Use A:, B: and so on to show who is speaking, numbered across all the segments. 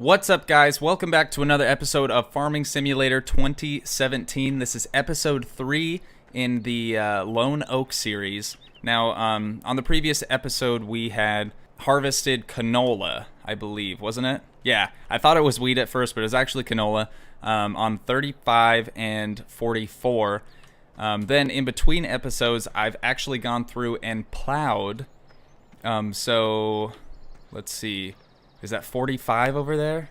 A: What's up, guys? Welcome back to another episode of Farming Simulator 2017. This is episode 3 in the Lone Oak series. Now, on the previous episode, we had harvested canola, I believe, wasn't it? Yeah, I thought it was wheat at first, but it was actually canola on 35 and 44. Then, in between episodes, I've actually gone through and plowed. So, let's see. Is that 45 over there?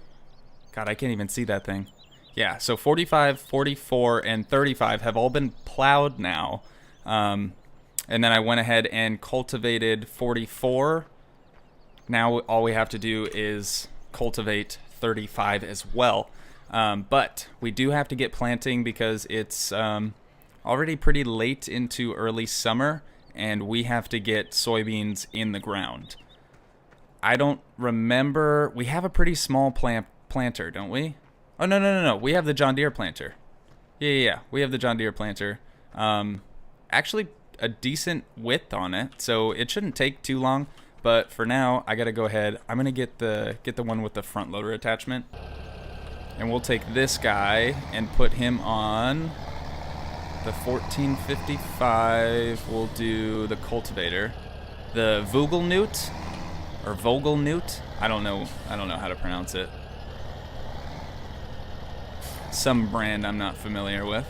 A: God, I can't even see that thing. Yeah, so 45, 44, and 35 have all been plowed now. And then I went ahead and cultivated 44. Now all we have to do is cultivate 35 as well. But we do have to get planting because it's already pretty late into early summer, and we have to get soybeans in the ground. I don't remember. We have a pretty small planter, don't we? Oh, no. We have the John Deere planter. Yeah. We have the John Deere planter. Actually, a decent width on it, so it shouldn't take too long. But for now, I gotta go ahead. I'm gonna get the one with the front loader attachment, and we'll take this guy and put him on the 1455. We'll do the cultivator, the Vogelnut. Or Vogelnut? I don't know how to pronounce it. Some brand I'm not familiar with.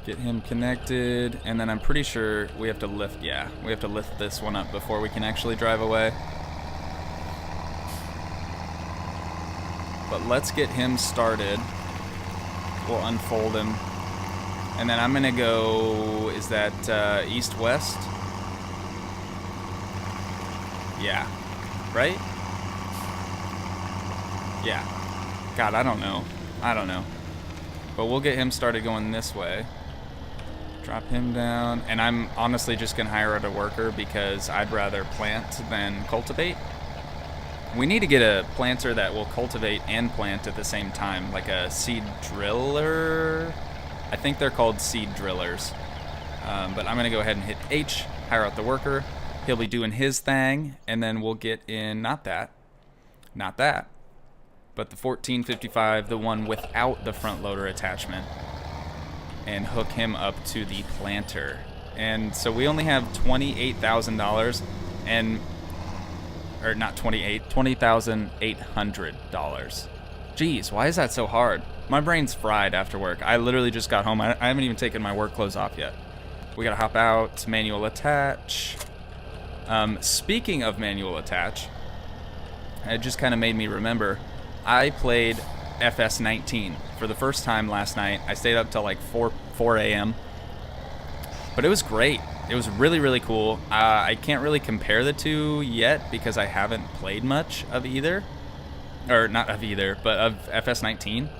A: Get him connected, and then I'm pretty sure we have to lift, we have to lift this one up before we can actually drive away. But let's get him started. We'll unfold him. And then I'm gonna go, is that east-west? Yeah. Right? Yeah. God, I don't know. But we'll get him started going this way. Drop him down. And I'm honestly just going to hire out a worker because I'd rather plant than cultivate. We need to get a planter that will cultivate and plant at the same time. Like a seed driller. I think they're called seed drillers. But I'm going to go ahead and hit H, hire out the worker. He'll be doing his thing, and then we'll get in, not that, but the 1455, the one without the front loader attachment, and hook him up to the planter. And so we only have $28,000, or not 28, $20,800. Jeez, why is that so hard? My brain's fried after work. I literally just got home. I haven't even taken my work clothes off yet. We gotta hop out, manual attach. Speaking of manual attach, it just kind of made me remember, I played FS19 for the first time last night. I stayed up till like 4 a.m. But it was great. It was really, really cool. I can't really compare the two yet because I haven't played much of either. Or not of either, but of FS19.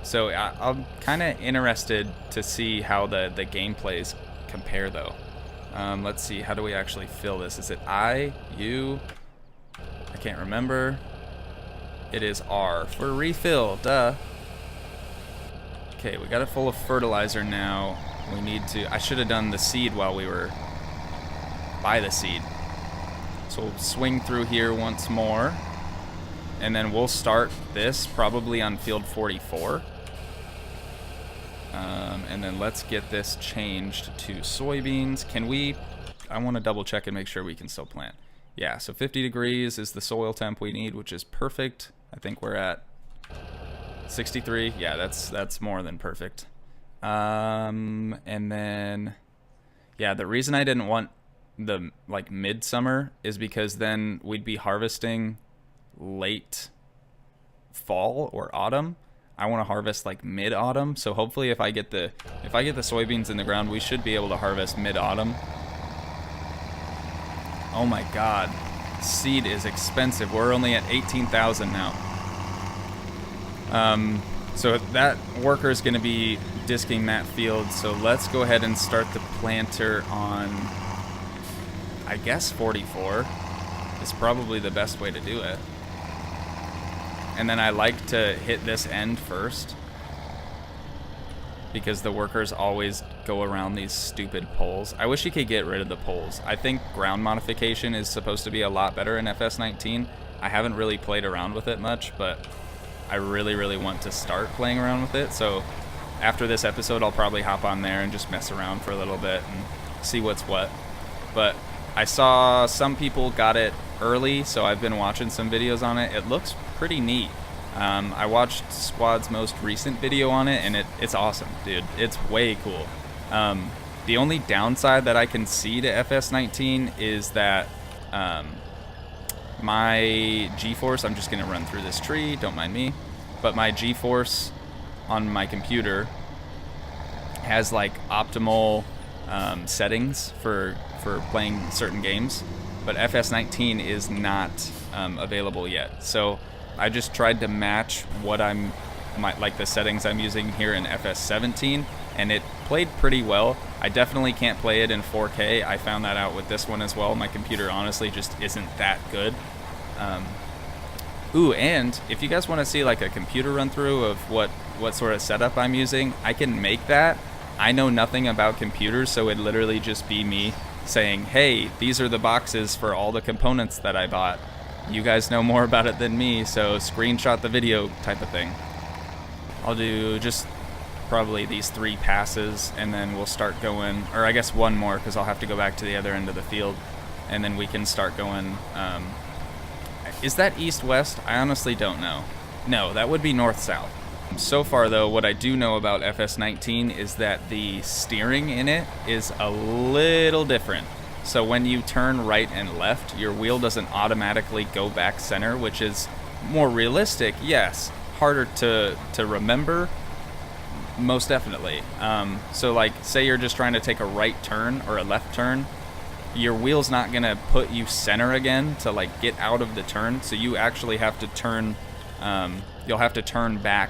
A: So I'm kind of interested to see how the gameplays compare though. Let's see, how do we actually fill this? Is it I, U? I can't remember. It is R for refill, duh. Okay, we got it full of fertilizer now. We need to, I should have done the seed while we were by the seed. So we'll swing through here once more. And then we'll start this probably on field 44. And then let's get this changed to soybeans. Can we, I want to double check and make sure we can still plant. Yeah, so 50 degrees is the soil temp we need, which is perfect. I think we're at 63. Yeah, that's more than perfect. And then, yeah, the reason I didn't want the like midsummer is because then we'd be harvesting late fall or autumn. I want to harvest like mid-autumn, so hopefully if I get the soybeans in the ground, we should be able to harvest mid-autumn. Oh my god, seed is expensive. We're only at 18,000 now. So that worker is going to be disking that field, so let's go ahead and start the planter on, I guess 44 is probably the best way to do it. And then I like to hit this end first because the workers always go around these stupid poles. I wish you could get rid of the poles. I think ground modification is supposed to be a lot better in FS19. I haven't really played around with it much, but I really want to start playing around with it. So after this episode, I'll probably hop on there and just mess around for a little bit and see what's what. But I saw some people got it early, so I've been watching some videos on it. It looks pretty neat. I watched Squad's most recent video on it, and it's awesome, dude. It's way cool. The only downside that I can see to FS19 is that my GeForce, I'm just going to run through this tree, don't mind me, but my GeForce on my computer has like optimal settings for playing certain games, but FS19 is not available yet. So I just tried to match what like the settings I'm using here in FS17, and it played pretty well. I definitely can't play it in 4K. I found that out with this one as well. My computer honestly just isn't that good. Ooh, and if you guys want to see like a computer run through of what sort of setup I'm using, I can make that. I know nothing about computers, so it'd literally just be me saying, hey, these are the boxes for all the components that I bought. You guys know more about it than me, so screenshot the video type of thing. I'll do just probably these 3 passes, and then we'll start going, or I guess one more, because I'll have to go back to the other end of the field, and then we can start going. Is that east-west? I honestly don't know. No, that would be north-south. So far, though, what I do know about FS19 is that the steering in it is a little different. So when you turn right and left, your wheel doesn't automatically go back center, which is more realistic, yes. Harder to remember, most definitely. So like, say you're just trying to take a right turn or a left turn, your wheel's not gonna put you center again to like get out of the turn, so you actually have to turn, you'll have to turn back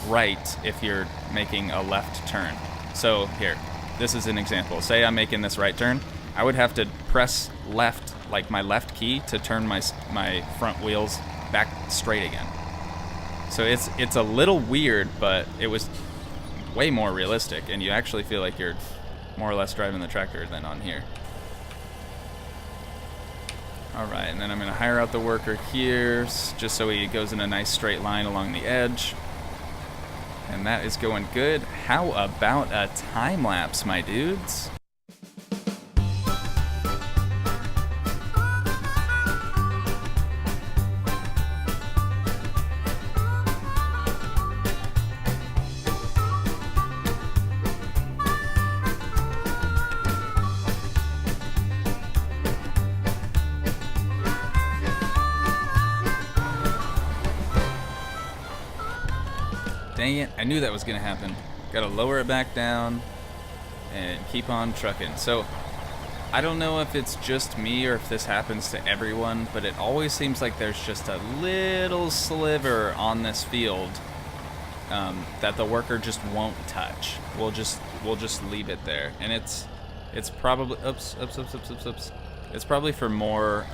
A: right if you're making a left turn. So here, this is an example. Say I'm making this right turn, I would have to press left, like my left key, to turn my front wheels back straight again. So it's a little weird, but it was way more realistic, and you actually feel like you're more or less driving the tractor than on here. Alright, and then I'm going to hire out the worker here, just so he goes in a nice straight line along the edge. And that is going good. How about a time lapse, my dudes? Dang it, I knew that was gonna happen. Gotta lower it back down and keep on trucking. So I don't know if it's just me or if this happens to everyone, but it always seems like there's just a little sliver on this field that the worker just won't touch. We'll just leave it there, and it's probably oops. It's probably for more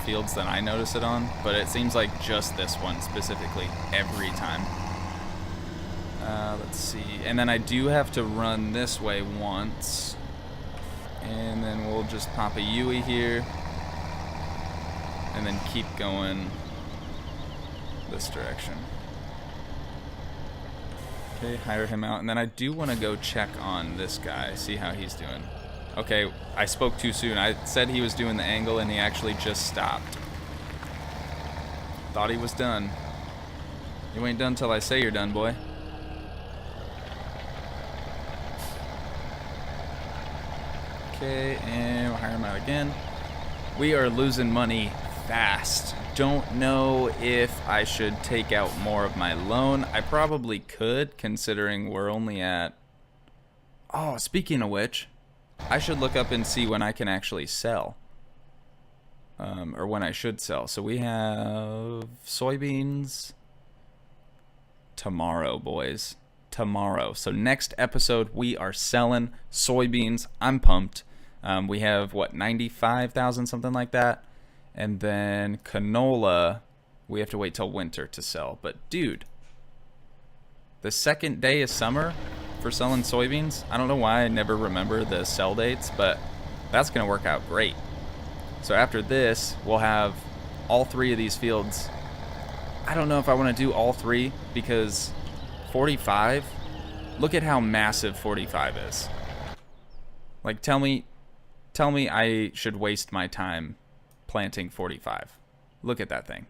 A: fields than I notice it on, but it seems like just this one specifically every time. Let's see, and then I do have to run this way once, and then we'll just pop a Yui here, and then keep going this direction. Okay, hire him out, and then I do want to go check on this guy, see how he's doing. Okay, I spoke too soon. I said he was doing the angle, and he actually just stopped. Thought he was done. You ain't done till I say you're done, boy. Okay, and we'll hire him out again. We are losing money fast. Don't know if I should take out more of my loan. I probably could, considering we're only at... Oh, speaking of which, I should look up and see when I can actually sell. Or when I should sell. So we have soybeans tomorrow, boys. Tomorrow. So next episode, we are selling soybeans. I'm pumped. We have, what, 95,000, something like that? And then canola, we have to wait till winter to sell. But, dude, the second day of summer for selling soybeans, I don't know why I never remember the sell dates, but that's going to work out great. So after this, we'll have all 3 of these fields. I don't know if I want to do all 3 because 45, look at how massive 45 is. Like, tell me I should waste my time planting 45. Look at that thing.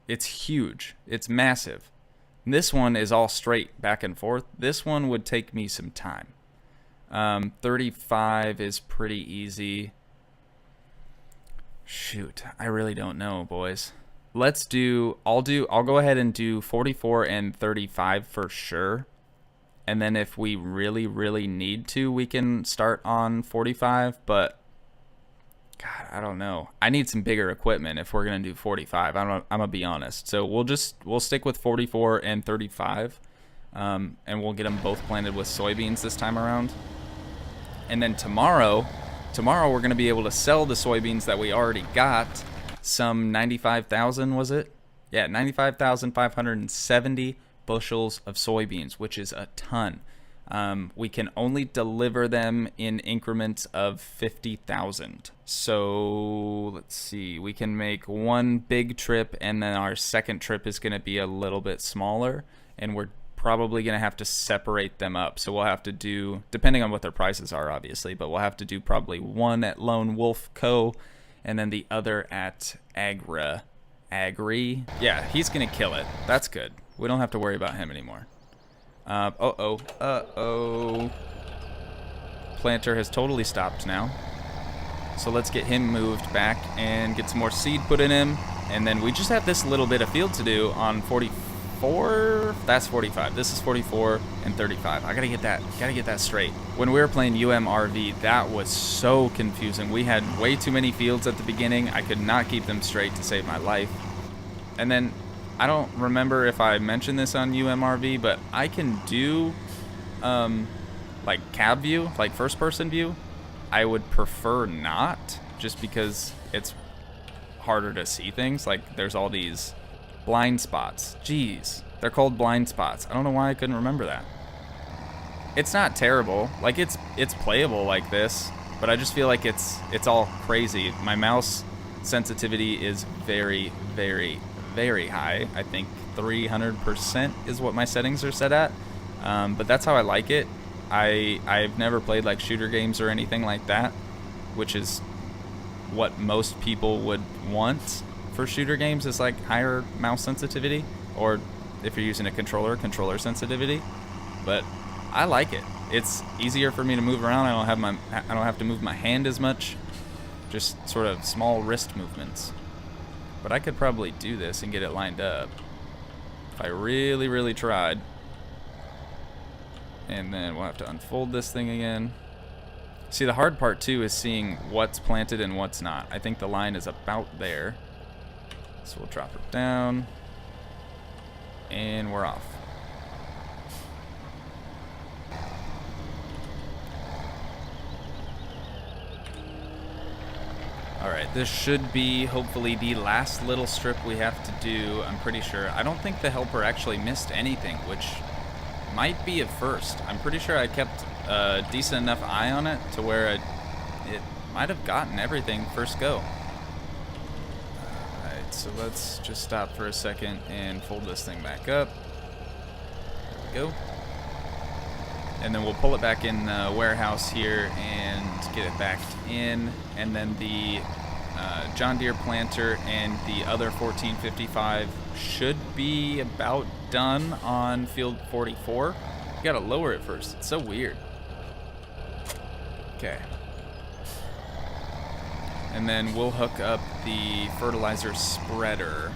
A: It's huge. It's massive. This one is all straight back and forth. This one would take me some time. 35 is pretty easy. Shoot, I really don't know, boys. I'll go ahead and do 44 and 35 for sure. And then if we really, really need to, we can start on 45. But, God, I don't know. I need some bigger equipment if we're going to do 45. I'm going to be honest. So we'll stick with 44 and 35. And we'll get them both planted with soybeans this time around. And then tomorrow we're going to be able to sell the soybeans that we already got. Some 95,000, was it? Yeah, 95,570 bushels of soybeans, which is a ton. We can only deliver them in increments of 50,000. So let's see, we can make one big trip, and then our second trip is going to be a little bit smaller, and we're probably going to have to separate them up. So we'll have to do, depending on what their prices are, obviously, but we'll have to do probably one at Lone Wolf Co. and then the other at Agri. Yeah, he's going to kill it. That's good. We don't have to worry about him anymore. Uh-oh. Planter has totally stopped now. So let's get him moved back and get some more seed put in him. And then we just have this little bit of field to do on 44. That's 45. This is 44 and 35. I gotta get that straight. When we were playing UMRV, that was so confusing. We had way too many fields at the beginning. I could not keep them straight to save my life. And then I don't remember if I mentioned this on UMRV, but I can do like cab view, like first person view. I would prefer not, just because it's harder to see things. Like there's all these blind spots. Jeez, they're called blind spots. I don't know why I couldn't remember that. It's not terrible. Like it's playable like this, but I just feel like it's all crazy. My mouse sensitivity is very, very, very high. I think 300% is what my settings are set at. But that's how I like it. I've never played like shooter games or anything like that, which is what most people would want for shooter games, is like higher mouse sensitivity, or if you're using a controller sensitivity. But I like it. It's easier for me to move around. I don't have to move my hand as much. Just sort of small wrist movements. But I could probably do this and get it lined up if I really, really tried. And then we'll have to unfold this thing again. See, the hard part too is seeing what's planted and what's not. I think the line is about there. So we'll drop it down. And we're off. Alright, this should be hopefully the last little strip we have to do, I'm pretty sure. I don't think the helper actually missed anything, which might be a first. I'm pretty sure I kept a decent enough eye on it to where it might have gotten everything first go. Alright, so let's just stop for a second and fold this thing back up. There we go. And then we'll pull it back in the warehouse here and get it back in. And then the John Deere planter and the other 1455 should be about done on field 44. You gotta lower it first. It's so weird. Okay. And then we'll hook up the fertilizer spreader.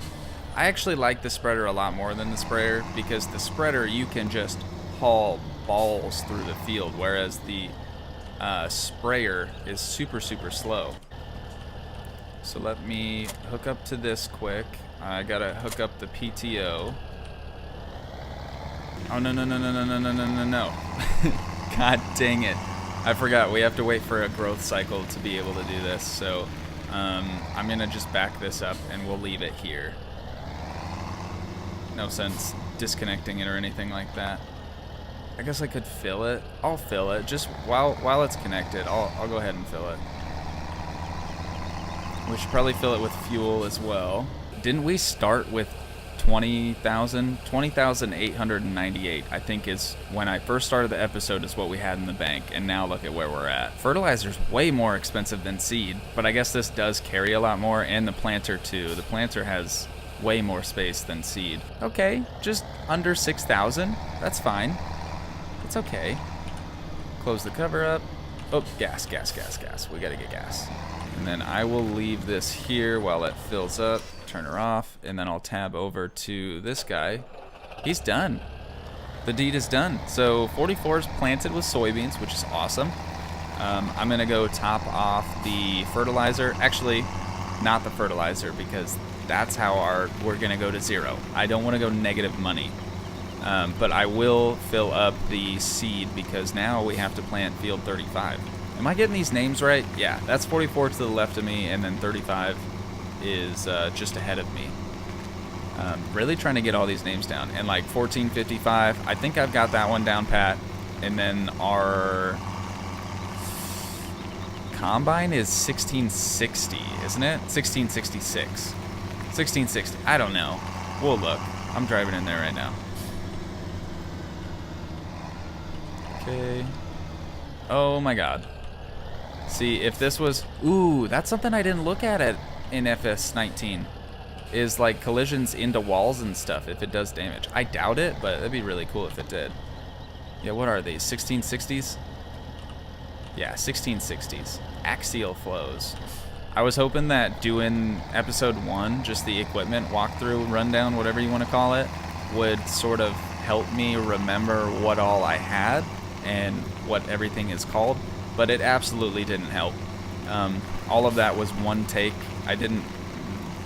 A: I actually like the spreader a lot more than the sprayer, because the spreader you can just haul balls through the field, whereas the sprayer is super, super slow. So let me hook up to this quick. I gotta hook up the PTO. Oh, no, no, no, no, no, no, no, no, no, no. God dang it. I forgot we have to wait for a growth cycle to be able to do this. So I'm gonna just back this up and we'll leave it here. No sense disconnecting it or anything like that. I guess I could fill it. I'll fill it. Just while it's connected, I'll go ahead and fill it. We should probably fill it with fuel as well. Didn't we start with 20,000? 20,898, I think, is when I first started the episode, is what we had in the bank, and now look at where we're at. Fertilizer's way more expensive than seed, but I guess this does carry a lot more, and the planter too. The planter has way more space than seed. Okay, just under 6,000. That's fine. It's okay. Close the cover up. Oh, gas. We gotta get gas. And then I will leave this here while it fills up. Turn her off, and then I'll tab over to this guy. He's done. The deed is done. So 44 is planted with soybeans, which is awesome. I'm gonna go top off the fertilizer. Actually, not the fertilizer, because that's how we're gonna go to 0. I don't want to go negative money. But I will fill up the seed, because now we have to plant field 35. Am I getting these names right? Yeah, that's 44 to the left of me, and then 35 is just ahead of me. Really trying to get all these names down. And like 1455, I think I've got that one down pat. And then our combine is 1660, isn't it? 1666. 1660. I don't know. We'll look. I'm driving in there right now. Okay. Oh my god. See, if this was... Ooh, that's something I didn't look at in FS19. Is like collisions into walls and stuff, if it does damage. I doubt it, but it'd be really cool if it did. Yeah, what are these? 1660s? Yeah, 1660s. Axial flows. I was hoping that doing episode 1, just the equipment walkthrough, rundown, whatever you want to call it, would sort of help me remember what all I had and what everything is called, but it absolutely didn't help. All of that was one take. I didn't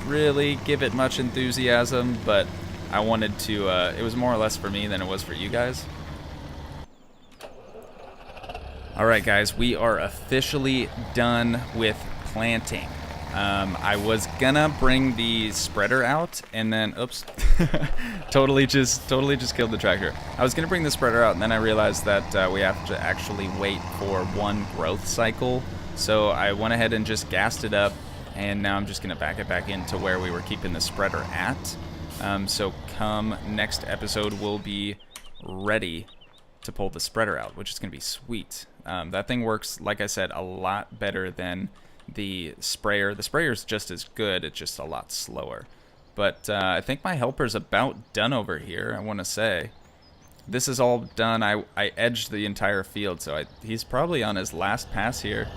A: really give it much enthusiasm, but I wanted to, it was more or less for me than it was for you guys. Alright guys, we are officially done with planting. I was gonna bring the spreader out, and then oops, totally just killed the tractor. I was gonna bring the spreader out, and then I realized that we have to actually wait for one growth cycle. So I went ahead and just gassed it up, and now I'm just gonna back it back into where we were keeping the spreader at. So come next episode, we'll be ready to pull the spreader out, which is gonna be sweet. That thing works, like I said, a lot better than the sprayer. The sprayer's just as good, it's just a lot slower. But I think my helper's about done over here, I want to say. This is all done. I edged the entire field, so he's probably on his last pass here.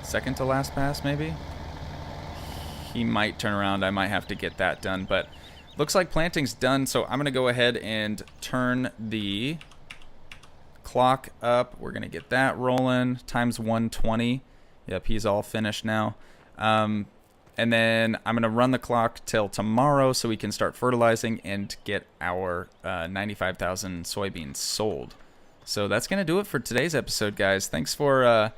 A: Second to last pass, maybe? He might turn around. I might have to get that done, but looks like planting's done, so I'm going to go ahead and turn the clock up. We're going to get that rolling. Time's 120. Yep, he's all finished now. And then I'm going to run the clock till tomorrow so we can start fertilizing and get our 95,000 soybeans sold. So that's going to do it for today's episode, guys. Thanks for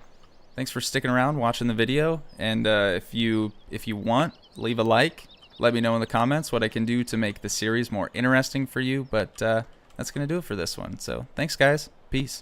A: sticking around, watching the video. And if you want, leave a like. Let me know in the comments what I can do to make the series more interesting for you. But that's going to do it for this one. So thanks, guys. Peace.